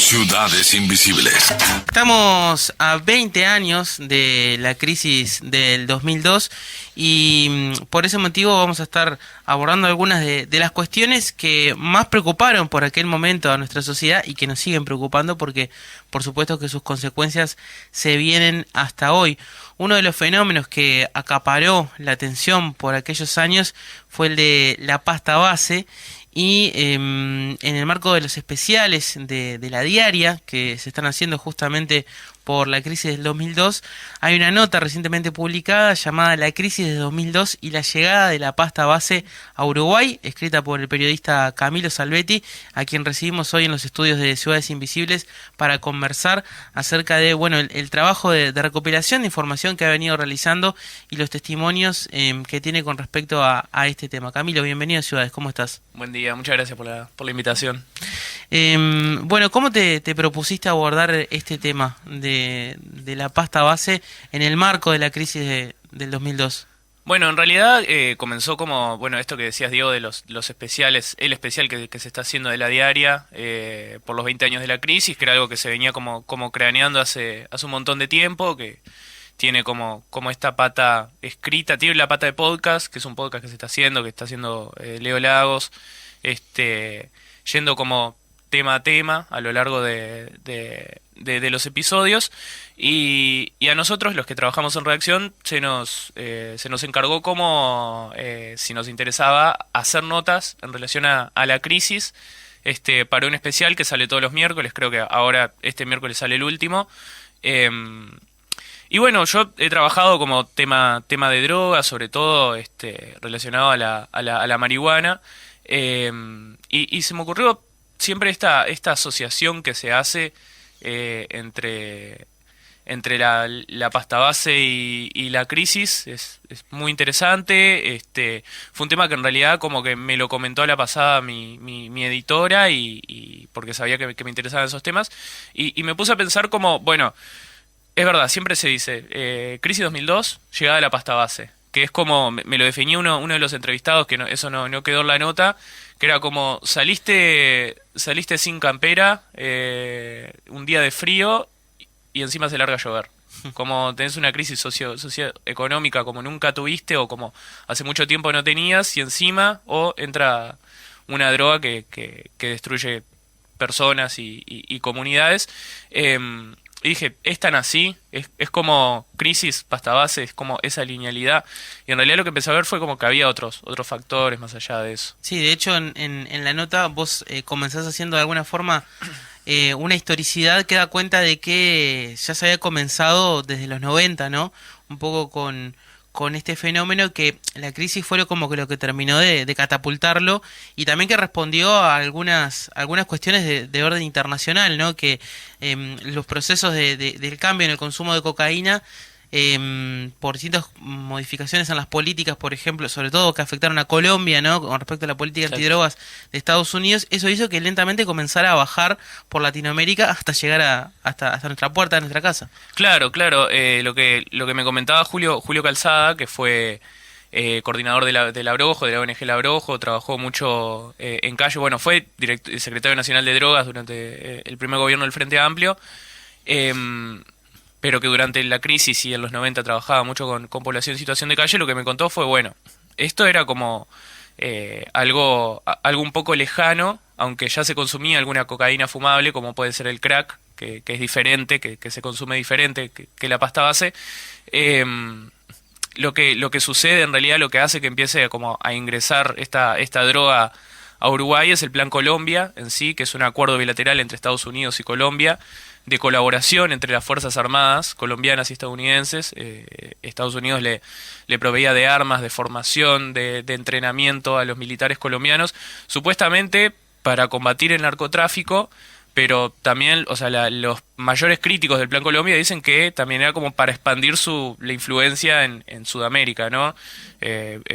Ciudades Invisibles. Estamos a 20 años de la crisis del 2002 y por ese motivo vamos a estar abordando algunas de las cuestiones que más preocuparon por aquel momento a nuestra sociedad y que nos siguen preocupando porque por supuesto que sus consecuencias se vienen hasta hoy. Uno de los fenómenos que acaparó la atención por aquellos años fue el de la pasta base. Y en el marco de los especiales de la diaria que se están haciendo justamente por la crisis del 2002, hay una nota recientemente publicada llamada La crisis de 2002 y la llegada de la pasta base a Uruguay, escrita por el periodista Camilo Salvetti, a quien recibimos hoy en los estudios de Ciudades Invisibles para conversar acerca de el trabajo de recopilación de información que ha venido realizando y los testimonios que tiene con respecto a este tema. Camilo, bienvenido a Ciudades, ¿cómo estás? Buen día, muchas gracias por la invitación. ¿Cómo te propusiste abordar este tema de la pasta base en el marco de la crisis del 2002? Bueno, en realidad comenzó como, esto que decías, Diego, de los especiales, el especial que se está haciendo de la diaria por los 20 años de la crisis, que era algo que se venía como craneando hace un montón de tiempo, que tiene como esta pata escrita, tiene la pata de podcast, que es un podcast que está haciendo Leo Lagos, yendo como tema a tema a lo largo de los episodios y a nosotros los que trabajamos en redacción se nos encargó como si nos interesaba hacer notas en relación a la crisis para un especial que sale todos los miércoles. Creo que ahora este miércoles sale el último. Y bueno, yo he trabajado como tema de droga, sobre todo relacionado a la marihuana, y se me ocurrió siempre esta asociación que se hace entre la pasta base y la crisis. Es muy interesante. Fue un tema que en realidad como que me lo comentó a la pasada mi editora y porque sabía que me interesaban esos temas y me puse a pensar como, es verdad, siempre se dice crisis 2002, llegada de la pasta base, que es como, me lo definió uno de los entrevistados, que eso no quedó en la nota, que era como saliste sin campera un día de frío y encima se larga a llover. Como tenés una crisis socioeconómica como nunca tuviste o como hace mucho tiempo no tenías y encima entra una droga que destruye personas y comunidades. Y dije, es tan así, es como crisis, pasta base, es como esa linealidad. Y en realidad lo que empecé a ver fue como que había otros factores más allá de eso. Sí, de hecho en la nota vos comenzás haciendo de alguna forma una historicidad que da cuenta de que ya se había comenzado desde los 90, ¿no? Un poco con este fenómeno, que la crisis fue como que lo que terminó de catapultarlo y también que respondió a algunas cuestiones de orden internacional, ¿no? Que los procesos del cambio en el consumo de cocaína por distintas modificaciones en las políticas, por ejemplo, sobre todo que afectaron a Colombia, ¿no? Con respecto a la política antidrogas de Estados Unidos, eso hizo que lentamente comenzara a bajar por Latinoamérica hasta llegar hasta nuestra puerta, a nuestra casa. Claro, lo que me comentaba Julio Calzada, que fue coordinador de la Abrojo, de la ONG La Abrojo, trabajó mucho en calle, fue secretario nacional de drogas durante el primer gobierno del Frente Amplio, pero que durante la crisis y en los 90 trabajaba mucho con población en situación de calle. Lo que me contó fue, esto era como algo un poco lejano, aunque ya se consumía alguna cocaína fumable, como puede ser el crack, que es diferente, que se consume diferente que la pasta base. Lo que sucede en realidad, lo que hace que empiece como a ingresar esta droga a Uruguay es el Plan Colombia en sí, que es un acuerdo bilateral entre Estados Unidos y Colombia, de colaboración entre las Fuerzas Armadas colombianas y estadounidenses. Estados Unidos le proveía de armas, de formación, de entrenamiento a los militares colombianos, supuestamente para combatir el narcotráfico, pero también, los mayores críticos del Plan Colombia dicen que también era como para expandir la influencia en Sudamérica, ¿no?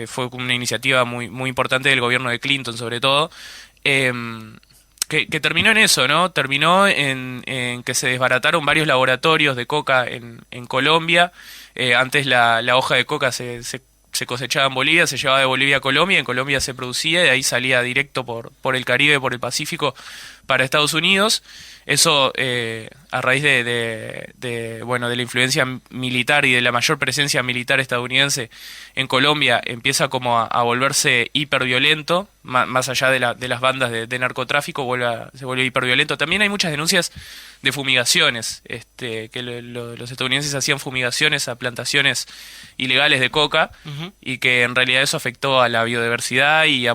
Fue una iniciativa muy, muy importante del gobierno de Clinton, sobre todo, que terminó en eso, ¿no? Terminó en que se desbarataron varios laboratorios de coca en Colombia. Antes la hoja de coca se cosechaba en Bolivia, se llevaba de Bolivia a Colombia, en Colombia se producía, y de ahí salía directo por el Caribe, por el Pacífico, para Estados Unidos. Eso a raíz bueno, de la influencia militar y de la mayor presencia militar estadounidense en Colombia, empieza como a volverse hiperviolento, más allá de las bandas de narcotráfico, se vuelve hiperviolento. También hay muchas denuncias de fumigaciones, que los estadounidenses hacían fumigaciones a plantaciones ilegales de coca, y que en realidad eso afectó a la biodiversidad y a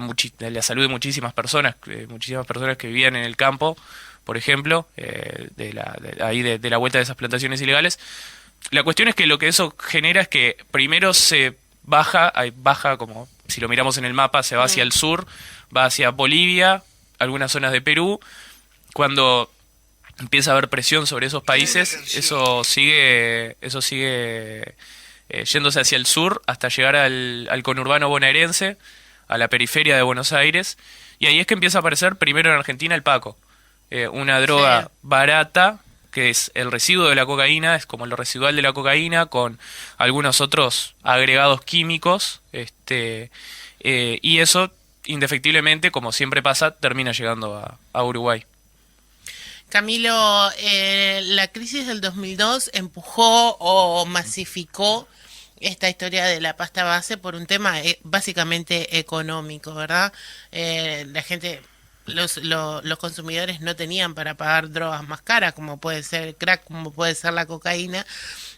la salud de muchísimas personas que vivían en el campo, por ejemplo, de la vuelta de esas plantaciones ilegales. La cuestión es que lo que eso genera es que primero se baja como si lo miramos en el mapa, se va hacia el sur, va hacia Bolivia, algunas zonas de Perú. Cuando empieza a haber presión sobre esos países, eso sigue yéndose hacia el sur hasta llegar al conurbano bonaerense, a la periferia de Buenos Aires, y ahí es que empieza a aparecer primero en Argentina el paco. Una droga barata, que es el residuo de la cocaína, es como lo residual de la cocaína, con algunos otros agregados químicos, y eso, indefectiblemente, como siempre pasa, termina llegando a Uruguay. Camilo, la crisis del 2002 empujó o masificó esta historia de la pasta base por un tema básicamente económico, ¿verdad? La gente... Los consumidores no tenían para pagar drogas más caras, como puede ser el crack, como puede ser la cocaína,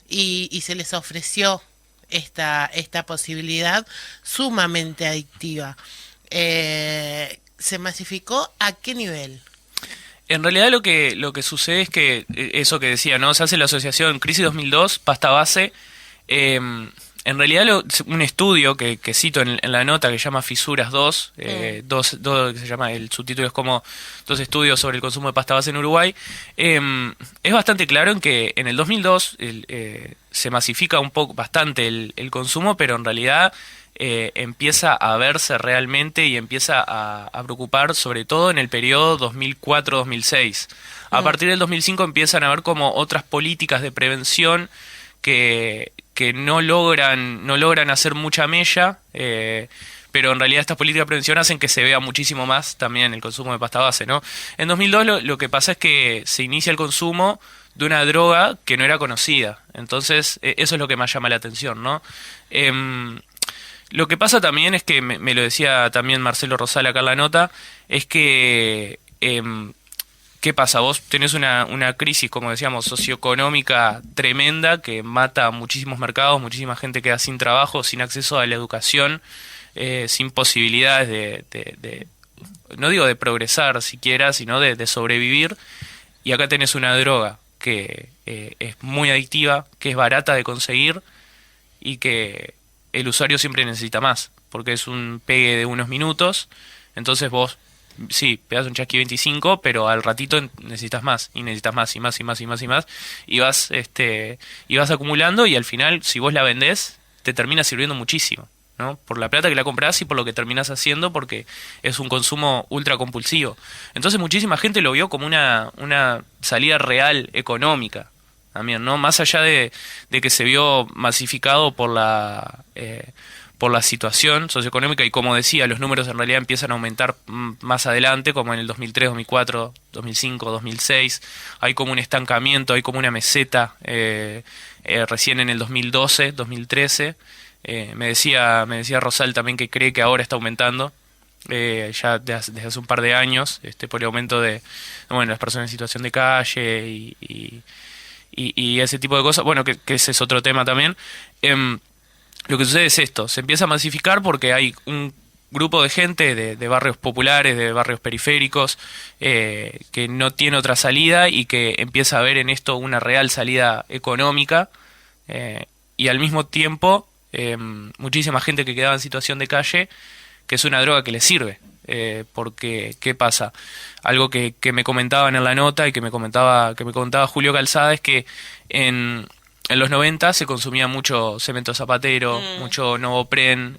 y se les ofreció esta posibilidad sumamente adictiva. ¿Se masificó a qué nivel? En realidad lo que sucede es que, eso que decía, ¿no? Se hace la asociación Crisis 2002, pasta base. En realidad un estudio que cito en la nota, que se llama Fisuras 2, que se llama, el subtítulo es como 2 estudios sobre el consumo de pasta base en Uruguay, es bastante claro en que en el 2002 se masifica bastante el consumo, pero en realidad empieza a verse realmente y empieza a preocupar sobre todo en el periodo 2004-2006. A partir del 2005 empiezan a haber como otras políticas de prevención que no logran hacer mucha mella, pero en realidad estas políticas de prevención hacen que se vea muchísimo más también el consumo de pasta base, ¿no? En 2002 lo que pasa es que se inicia el consumo de una droga que no era conocida, entonces eso es lo que más llama la atención, ¿no? Lo que pasa también es que, me lo decía también Marcelo Rosal acá en la nota, es que... ¿qué pasa? Vos tenés una crisis, como decíamos, socioeconómica tremenda que mata a muchísimos mercados, muchísima gente queda sin trabajo, sin acceso a la educación, sin posibilidades no digo de progresar siquiera, sino de sobrevivir. Y acá tenés una droga que es muy adictiva, que es barata de conseguir y que el usuario siempre necesita más, porque es un pegue de unos minutos, entonces vos... Sí, pegas un chasqui 25, pero al ratito necesitas más, y necesitas más, y más, y más, y más, y más, y vas acumulando, y al final, si vos la vendés, te termina sirviendo muchísimo, ¿no? Por la plata que la comprás y por lo que terminás haciendo, porque es un consumo ultra compulsivo. Entonces muchísima gente lo vio como una salida real económica, también, ¿no? Más allá de que se vio masificado por la situación socioeconómica, y como decía, los números en realidad empiezan a aumentar más adelante, como en el 2003, 2004, 2005, 2006, hay como un estancamiento, hay como una meseta, recién en el 2012, 2013, me decía Rosal también que cree que ahora está aumentando, ya desde hace un par de años, por el aumento de las personas en situación de calle y ese tipo de cosas, que ese es otro tema también. Lo que sucede es esto, se empieza a masificar porque hay un grupo de gente de barrios populares, de barrios periféricos, que no tiene otra salida y que empieza a ver en esto una real salida económica, y al mismo tiempo muchísima gente que quedaba en situación de calle, que es una droga que le sirve, porque ¿qué pasa? Algo que me comentaban en la nota y que me comentaba Julio Calzada es que en los 90 se consumía mucho cemento zapatero, mucho Novopren,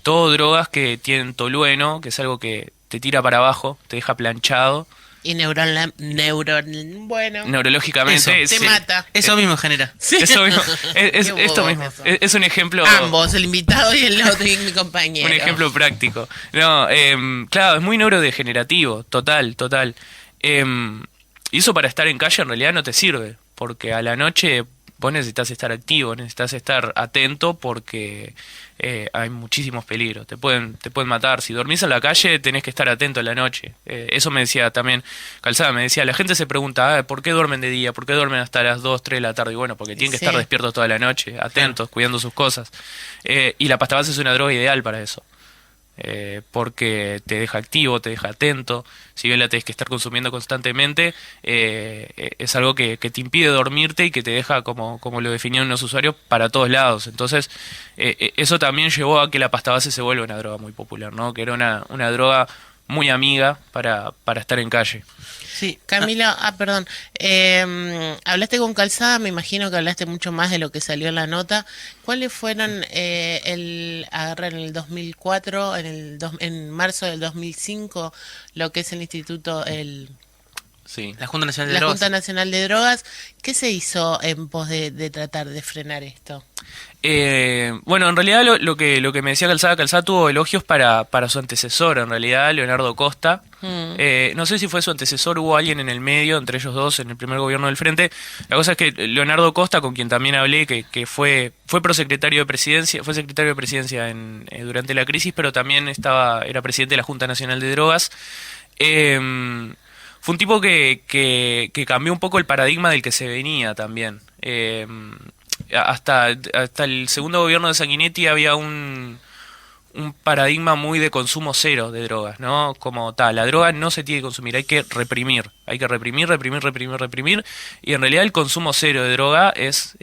todo drogas que tienen tolueno, que es algo que te tira para abajo, te deja planchado. Y neurológicamente eso, te mata. Eso mismo genera. Sí. Eso mismo, esto mismo. Es un ejemplo. Ambos, el invitado y el otro, y mi compañero. Un ejemplo práctico. No, claro, es muy neurodegenerativo, total. Y eso para estar en calle en realidad no te sirve, porque a la noche vos necesitas estar activo, necesitas estar atento porque hay muchísimos peligros, te pueden matar. Si dormís en la calle tenés que estar atento a la noche. Eso me decía también Calzada, me decía, la gente se pregunta, ¿por qué duermen de día? ¿Por qué duermen hasta las 2, 3 de la tarde? Y bueno, porque tienen que estar despiertos toda la noche, atentos, cuidando sus cosas. Y la pasta base es una droga ideal para eso. Porque te deja activo, te deja atento, si bien la tenés que estar consumiendo constantemente, es algo que te impide dormirte y que te deja, como lo definieron los usuarios, para todos lados. Entonces, eso también llevó a que la pasta base se vuelva una droga muy popular, ¿no? Que era una droga muy amiga para estar en calle. Sí, Camilo, perdón. Hablaste con Calzada, me imagino que hablaste mucho más de lo que salió en la nota. ¿Cuáles fueron agarrar en el 2004, en marzo del 2005, lo que es el instituto, Sí. La Junta Nacional de la Drogas. Junta Nacional de Drogas? ¿Qué se hizo en pos de tratar de frenar esto? Bueno, en realidad lo que me decía Calzada tuvo elogios para su antecesor, en realidad, Leonardo Costa. No sé si fue su antecesor, hubo alguien en el medio, entre ellos dos, en el primer gobierno del Frente. La cosa es que Leonardo Costa, con quien también hablé, que fue prosecretario de presidencia, fue secretario de presidencia durante la crisis, pero también era presidente de la Junta Nacional de Drogas. Fue un tipo que cambió un poco el paradigma del que se venía también. Hasta el segundo gobierno de Sanguinetti había un paradigma muy de consumo cero de drogas, ¿no? Como tal, la droga no se tiene que consumir, hay que reprimir, reprimir, y en realidad el consumo cero de droga es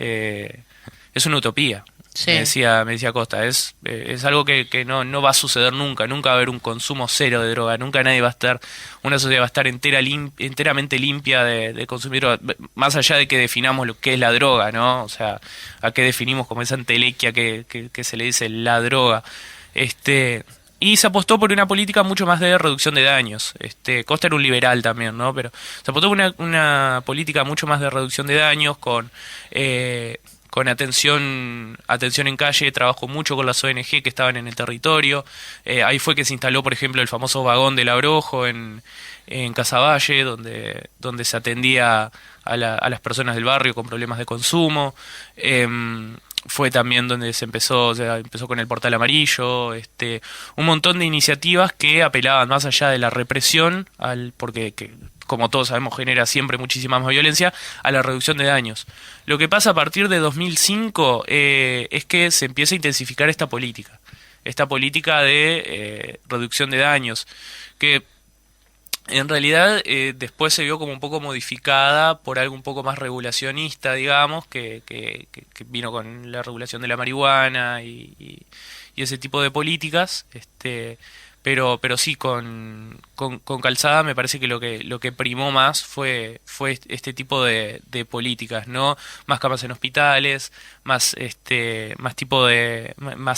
una utopía. Sí. Me decía Costa, es algo que no va a suceder nunca va a haber un consumo cero de droga, nunca una sociedad va a estar enteramente limpia de consumir droga, más allá de que definamos lo que es la droga, ¿no? O sea, a qué definimos como esa entelequia que se le dice la droga. Y se apostó por una política mucho más de reducción de daños. Costa era un liberal también, ¿no? Pero se apostó por una política mucho más de reducción de daños, con atención en calle, trabajó mucho con las ONG que estaban en el territorio. Ahí fue que se instaló, por ejemplo, el famoso vagón del Abrojo en Casaballe, donde se atendía a las personas del barrio con problemas de consumo. Fue también donde se empezó con el portal amarillo, un montón de iniciativas que apelaban más allá de la represión, porque como todos sabemos genera siempre muchísima más violencia, a la reducción de daños. Lo que pasa a partir de 2005 es que se empieza a intensificar esta política de reducción de daños, que en realidad después se vio como un poco modificada por algo un poco más regulacionista, digamos, que vino con la regulación de la marihuana y ese tipo de políticas. Pero sí, con Calzada me parece que lo que primó más fue este tipo de políticas, ¿no? Más camas en hospitales, más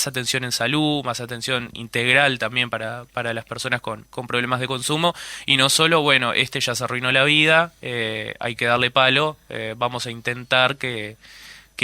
atención en salud, más atención integral también para las personas con problemas de consumo, y no solo, bueno, ya se arruinó la vida, hay que darle palo, vamos a intentar que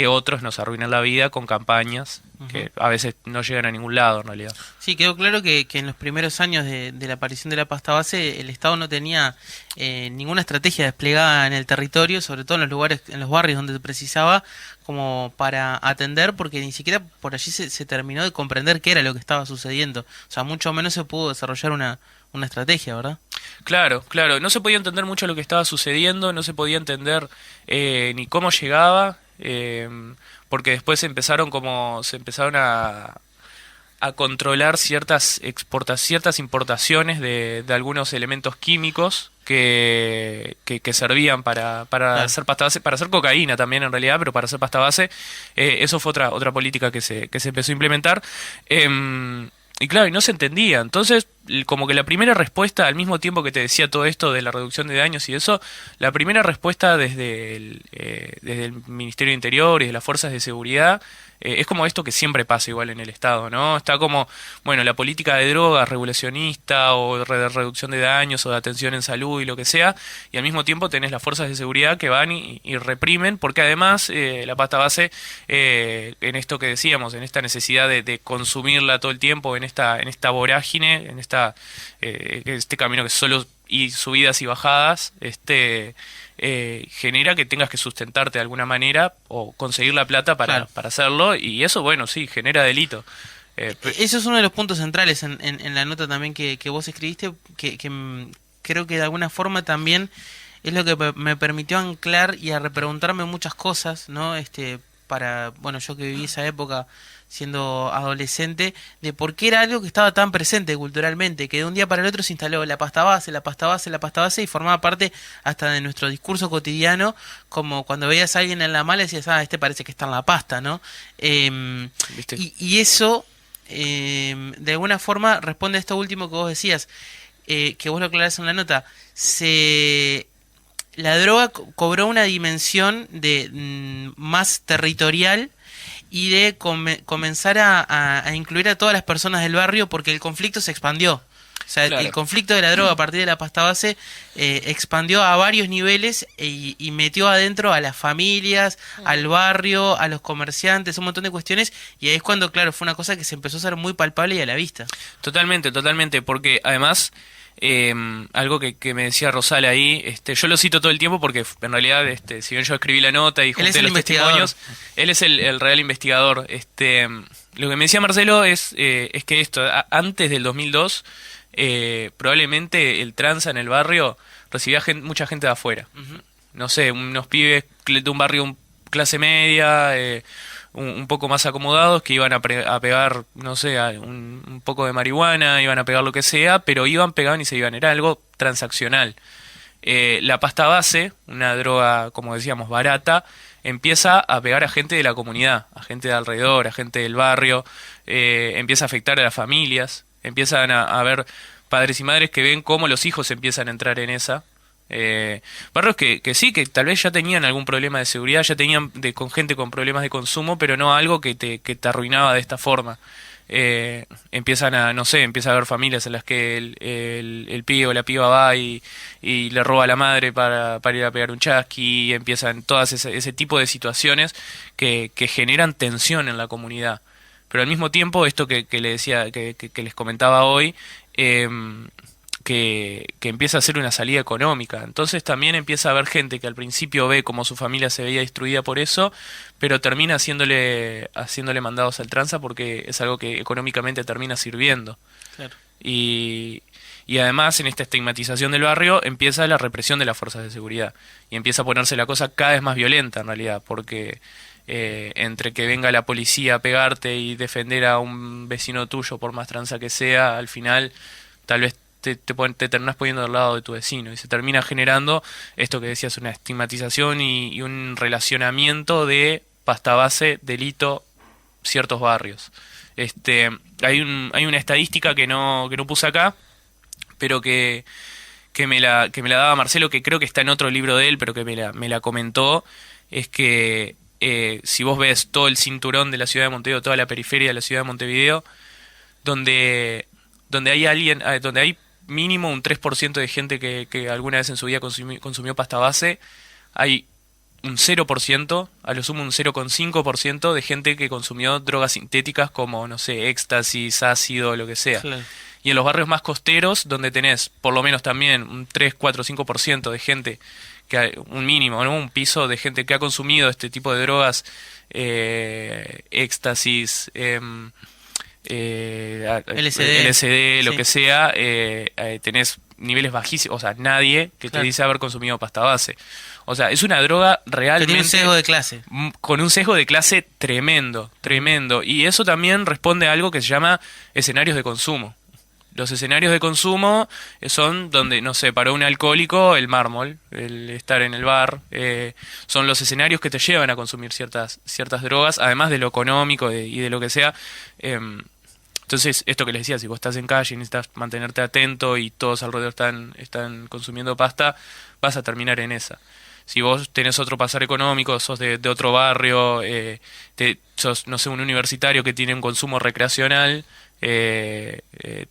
otros nos arruinen la vida con campañas que a veces no llegan a ningún lado en realidad. Sí, quedó claro que en los primeros años de la aparición de la pasta base, el Estado no tenía ninguna estrategia desplegada en el territorio, sobre todo en los barrios donde se precisaba, como para atender, porque ni siquiera por allí se terminó de comprender qué era lo que estaba sucediendo. O sea, mucho menos se pudo desarrollar una estrategia, ¿verdad? Claro, no se podía entender mucho lo que estaba sucediendo, no se podía entender ni cómo llegaba, porque después se empezaron a controlar ciertas importaciones de algunos elementos químicos que servían para hacer pasta base, para hacer cocaína también en realidad, pero para hacer pasta base. Eso fue otra política que se empezó a implementar. Y claro, y no se entendía. Entonces, como que la primera respuesta, al mismo tiempo que te decía todo esto de la reducción de daños y eso, la primera respuesta desde el Ministerio de Interior y de las fuerzas de seguridad, es como esto que siempre pasa igual en el Estado, ¿no? Está como, bueno, la política de drogas regulacionista o de reducción de daños o de atención en salud y lo que sea, y al mismo tiempo tenés las fuerzas de seguridad que van y reprimen, porque además la pasta base, en esto que decíamos, en esta necesidad de consumirla todo el tiempo, en esta vorágine, en este camino que solo y subidas y bajadas, genera que tengas que sustentarte de alguna manera o conseguir la plata Claro. para hacerlo, y eso, bueno, sí, genera delito. Eso es uno de los puntos centrales en la nota también que vos escribiste, creo que de alguna forma también es lo que me permitió anclar y a repreguntarme muchas cosas, ¿no? Bueno, yo que viví esa época siendo adolescente, de por qué era algo que estaba tan presente culturalmente, que de un día para el otro se instaló la pasta base, la pasta base, la pasta base, y formaba parte hasta de nuestro discurso cotidiano, como cuando veías a alguien en la mala decías, parece que está en la pasta, ¿no? ¿Viste? Y eso, de alguna forma, responde a esto último que vos decías, que vos lo aclarás en la nota. La droga cobró una dimensión más territorial y de comenzar a incluir a todas las personas del barrio, porque el conflicto se expandió. O sea, Claro. el conflicto de la droga a partir de la pasta base expandió a varios niveles y metió adentro a las familias, al barrio, a los comerciantes, un montón de cuestiones, y ahí es cuando, claro, fue una cosa que se empezó a hacer muy palpable y a la vista. Totalmente, totalmente, porque además, algo que me decía Rosal ahí, yo lo cito todo el tiempo porque en realidad, si bien yo escribí la nota y Él es junté el los investigador. testimonios, él es el real investigador. Lo que me decía Marcelo es que antes del 2002, probablemente el tranza en el barrio recibía mucha gente de afuera. No sé, unos pibes de un barrio clase media, un poco más acomodados, que iban a pegar, no sé, un poco de marihuana, iban a pegar lo que sea, pero pegaban y se iban. Era algo transaccional. La pasta base, una droga, como decíamos, barata, empieza a pegar a gente de la comunidad, a gente de alrededor, a gente del barrio, empieza a afectar a las familias, empiezan a ver padres y madres que ven cómo los hijos empiezan a entrar en esa. Barrios que sí, que tal vez ya tenían algún problema de seguridad, ya tenían con gente con problemas de consumo, pero no algo que te arruinaba de esta forma. Empiezan a haber familias en las que el pibe o la piba va y le roba a la madre para ir a pegar un chasqui, y empiezan todas ese tipo de situaciones que generan tensión en la comunidad. Pero al mismo tiempo, esto que le decía, que les comentaba hoy, que empieza a ser una salida económica. Entonces también empieza a haber gente que al principio ve como su familia se veía destruida por eso, pero termina haciéndole mandados al tranza porque es algo que económicamente termina sirviendo. Claro. Y además, en esta estigmatización del barrio empieza la represión de las fuerzas de seguridad y empieza a ponerse la cosa cada vez más violenta en realidad, porque entre que venga la policía a pegarte y defender a un vecino tuyo por más tranza que sea, al final tal vez te terminas poniendo del lado de tu vecino y se termina generando esto que decías, una estigmatización y un relacionamiento de pasta base, delito, ciertos barrios. Hay una estadística que no puse acá, pero que me la daba Marcelo, que creo que está en otro libro de él, pero que me la comentó, es que si vos ves todo el cinturón de la ciudad de Montevideo, toda la periferia de la ciudad de Montevideo, donde hay mínimo un 3% de gente que alguna vez en su vida consumió pasta base, hay un 0%, a lo sumo un 0,5% de gente que consumió drogas sintéticas como, no sé, éxtasis, ácido, lo que sea. Claro. Y en los barrios más costeros, donde tenés por lo menos también un 3, 4, 5% de gente, un mínimo, ¿no? Un piso de gente que ha consumido este tipo de drogas, éxtasis, LSD, lo sí. que sea, tenés niveles bajísimos, o sea, nadie que te Claro. dice haber consumido pasta base. O sea, es una droga Que realmente tiene un sesgo de clase. con un sesgo de clase tremendo, tremendo. Y eso también responde a algo que se llama escenarios de consumo. Los escenarios de consumo son donde, no sé, para un alcohólico, el mármol, el estar en el bar, son los escenarios que te llevan a consumir ciertas drogas, además de lo económico y de lo que sea. Entonces, esto que les decía, si vos estás en calle y necesitas mantenerte atento y todos alrededor están consumiendo pasta, vas a terminar en esa. Si vos tenés otro pasar económico, sos de otro barrio, sos, no sé, un universitario que tiene un consumo recreacional,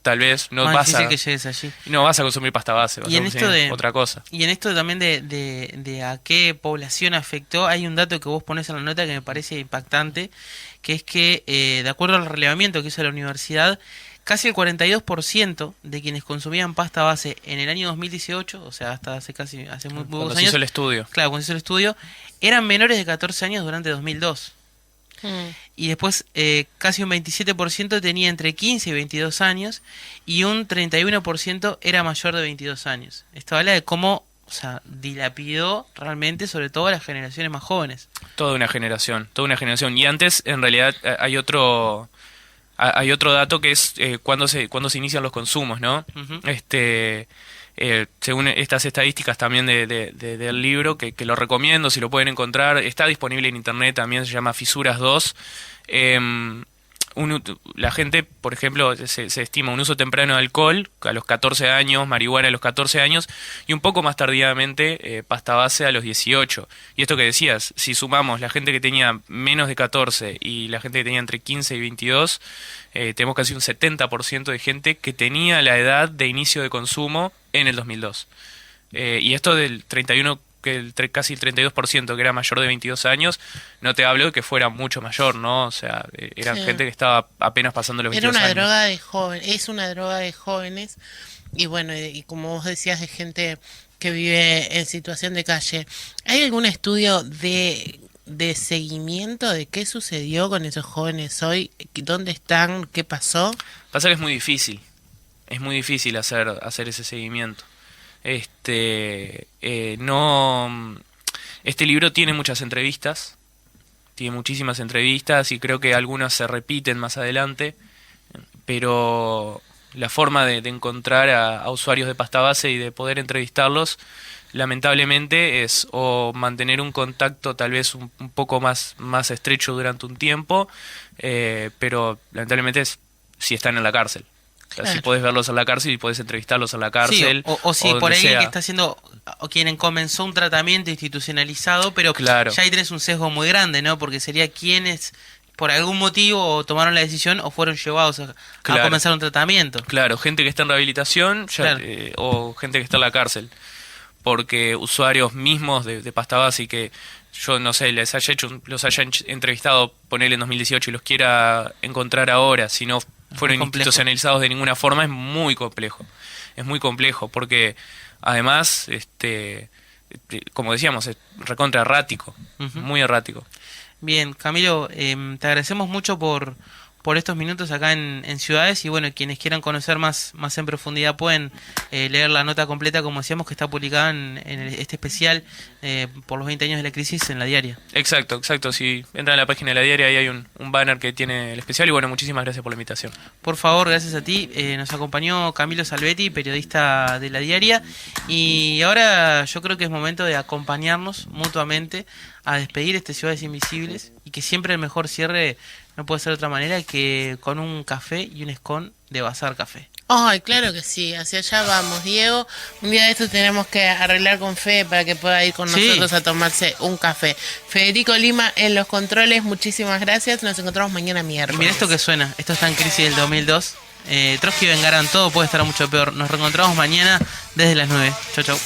tal vez no Más vas difícil a, que llegues allí. no vas a consumir pasta base, vas Y a en consumir esto de- otra cosa. Y en esto también de a qué población afectó, hay un dato que vos pones en la nota que me parece impactante, que es que, de acuerdo al relevamiento que hizo la universidad, casi el 42% de quienes consumían pasta base en el año 2018, o sea, hasta hace muy pocos Cuando se años. hizo el estudio. Claro, cuando se hizo el estudio, eran menores de 14 años durante 2002. Y después casi un 27% tenía entre 15 y 22 años y un 31% era mayor de 22 años. Esto habla de cómo, o sea, dilapidó realmente sobre todo a las generaciones más jóvenes. Toda una generación, toda una generación. Y antes, en realidad, hay otro dato que es cuando se inician los consumos, ¿no? Ujú. Según estas estadísticas también del libro, que lo recomiendo, si lo pueden encontrar, está disponible en internet, también se llama Fisuras 2. La gente, por ejemplo, se estima un uso temprano de alcohol a los 14 años, marihuana a los 14 años y un poco más tardíamente pasta base a los 18. Y esto que decías, si sumamos la gente que tenía menos de 14 y la gente que tenía entre 15 y 22, tenemos casi un 70% de gente que tenía la edad de inicio de consumo en el 2002. Y esto del 31, casi el 32% que era mayor de 22 años, no te hablo de que fuera mucho mayor, ¿no? O sea, eran Sí. gente que estaba apenas pasando los Era 22 una años. droga de jóvenes, es una droga de jóvenes y bueno, y como vos decías, de gente que vive en situación de calle. ¿Hay algún estudio de seguimiento de qué sucedió con esos jóvenes hoy? ¿Dónde están? ¿Qué pasó? Pasa que es muy difícil hacer ese seguimiento. No, este libro tiene muchas entrevistas, tiene muchísimas entrevistas y creo que algunas se repiten más adelante, pero la forma de encontrar a usuarios de pasta base y de poder entrevistarlos, lamentablemente es o mantener un contacto tal vez un poco más estrecho durante un tiempo, pero lamentablemente es si están en la cárcel. O sea, si Claro. podés verlos en la cárcel y podés entrevistarlos en la cárcel. Sí, o si donde por ahí sea. que está haciendo, o quien comenzó un tratamiento institucionalizado, pero Claro. ya ahí tenés un sesgo muy grande, ¿no? Porque sería quienes por algún motivo o tomaron la decisión o fueron llevados a Claro. comenzar un tratamiento. Claro, gente que está en rehabilitación Claro. o gente que está en la cárcel. Porque usuarios mismos de pasta base y que yo no sé, los haya entrevistado, ponerle en 2018 y los quiera encontrar ahora, si no fueron muy complejo. institucionalizados de ninguna forma, es muy complejo. Es muy complejo porque además, como decíamos, es recontra errático, Ujú. muy errático. Bien, Camilo, te agradecemos mucho por estos minutos acá en Ciudades y bueno, quienes quieran conocer más en profundidad pueden leer la nota completa, como decíamos, que está publicada en este especial por los 20 años de la crisis en la diaria. Exacto. Si entran a la página de la diaria, ahí hay un banner que tiene el especial y bueno, muchísimas gracias por la invitación. Por favor, gracias a ti. Nos acompañó Camilo Salvetti, periodista de la diaria. Y ahora yo creo que es momento de acompañarnos mutuamente a despedir Ciudades Invisibles y que siempre el mejor cierre no puede ser de otra manera que con un café y un escón de Bazar Café. Ay, claro que sí, hacia allá vamos, Diego. Un día de esto tenemos que arreglar con Fede para que pueda ir con Sí. nosotros a tomarse un café. Federico Lima en los controles, muchísimas gracias. Nos encontramos mañana miércoles. Mira esto que suena. Esto está en Crisis del 2002. Trotsky y Vengarán, todo puede estar mucho peor. Nos reencontramos mañana desde las 9. Chau, chau.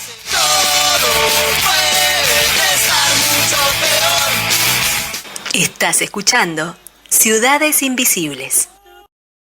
Estás escuchando Ciudades Invisibles.